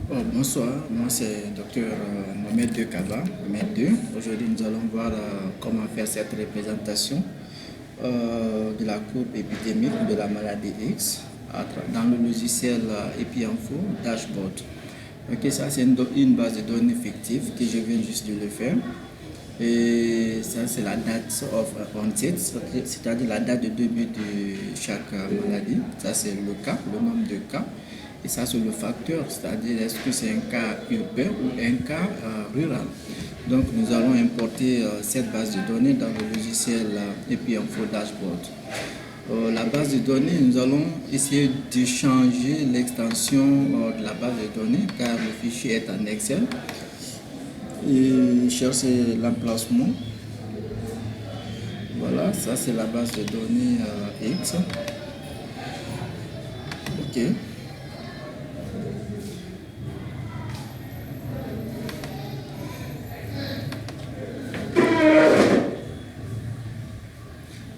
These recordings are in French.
Oh, bonsoir, moi c'est Dr Mohamed De Kaba, Mohamed 2. Aujourd'hui nous allons voir comment faire cette représentation de la courbe épidémique de la maladie X dans le logiciel EpiInfo Dashboard. Ok, ça c'est une base de données fictive que je viens juste de le faire. Et ça c'est la date of onset, c'est-à-dire la date de début de chaque maladie. Ça c'est le cas, le nombre de cas. Et ça c'est le facteur, c'est-à-dire est-ce que c'est un cas urbain ou un cas rural. Donc nous allons importer cette base de données dans le logiciel EpiInfo Dashboard. La base de données, nous allons essayer de changer l'extension de la base de données car le fichier est en Excel. Et chercher l'emplacement. Voilà, ça c'est la base de données X. Ok.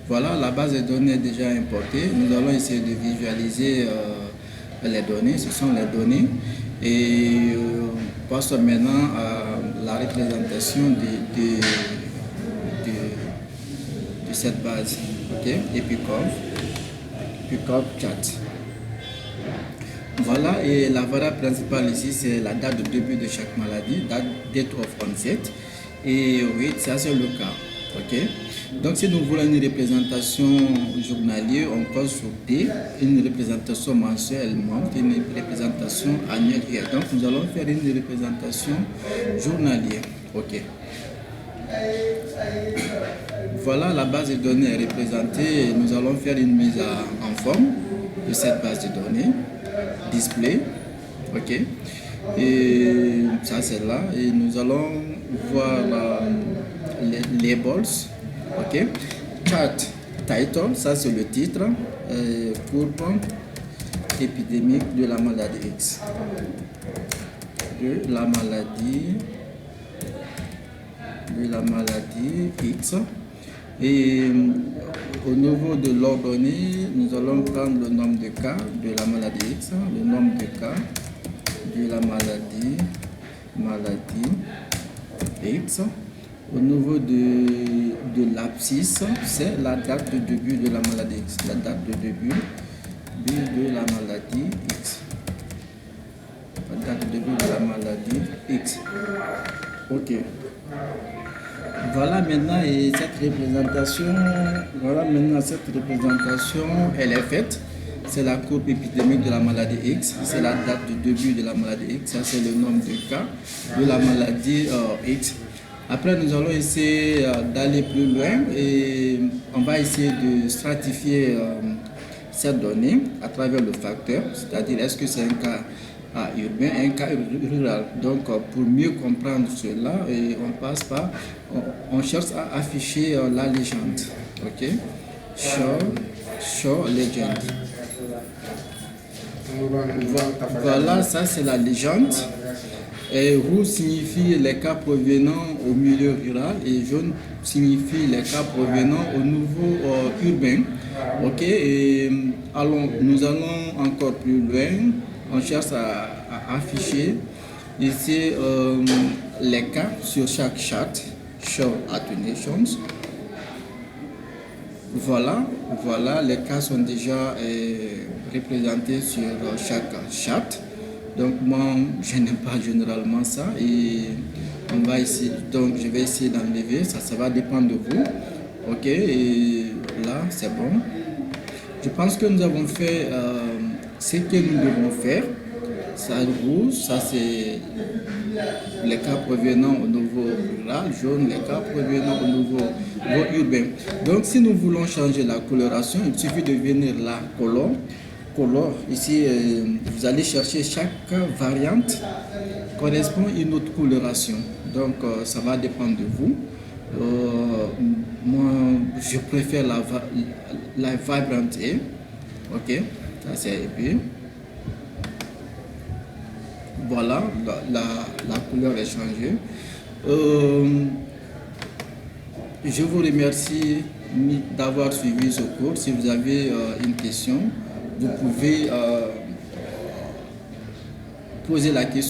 Voilà, la base de données est déjà importée. Nous allons essayer de visualiser les données. Ce sont les données. Et passe maintenant à la représentation de cette base. Ok, EpiCorp chat. Voilà, et la variable principale ici, c'est la date de début de chaque maladie, date of onset. Et oui, ça c'est le cas. Ok. Donc si nous voulons une représentation journalière, on pose sur D, une représentation mensuelle, une représentation annuelle. Donc nous allons faire une représentation journalière. Ok. Voilà, la base de données est représentée. Nous allons faire une mise en forme de cette base de données. Display. Ok. Et ça c'est là. Et nous allons voir les labels. Ok. Chart title, ça c'est le titre. Courbe épidémique de la maladie X. De la maladie X. Et au niveau de l'ordonnée, nous allons prendre le nombre de cas de la maladie X, le nombre de cas de la maladie X. Au niveau de l'abscisse, c'est la date de début de la maladie X. La date de début de la maladie X. La date de début de la maladie X. Ok. Voilà maintenant cette représentation, elle est faite. C'est la courbe épidémique de la maladie X. C'est la date de début de la maladie X. Ça c'est le nombre de cas de la maladie X. Après, nous allons essayer d'aller plus loin et on va essayer de stratifier cette donnée à travers le facteur, c'est-à-dire est-ce que c'est un cas urbain, un cas rural. Donc, pour mieux comprendre cela, on cherche à afficher la légende. Ok, show legend. Voilà, ça c'est la légende. Et rouge signifie les cas provenant au milieu rural et jaune signifie les cas provenant au niveau urbain. Ok, et nous allons encore plus loin. On cherche à afficher ici les cas sur chaque chart. Show attenuations. Voilà, les cas sont déjà représentés sur chaque chart. Donc moi, je n'aime pas généralement ça et on va essayer, donc je vais essayer d'enlever, ça va dépendre de vous. Ok, et là c'est bon. Je pense que nous avons fait ce que nous devons faire. Ça rouge, ça c'est les cas provenant au niveau rural, jaune, les cas provenant au niveau urbain. Donc si nous voulons changer la coloration, il suffit de venir là, color. Ici, vous allez chercher chaque variante correspond à une autre coloration. Donc, ça va dépendre de vous. Moi, je préfère la Vibrant A. Ok, ça c'est épais. Voilà, la couleur est changée. Je vous remercie d'avoir suivi ce cours. Si vous avez une question, vous pouvez poser la question.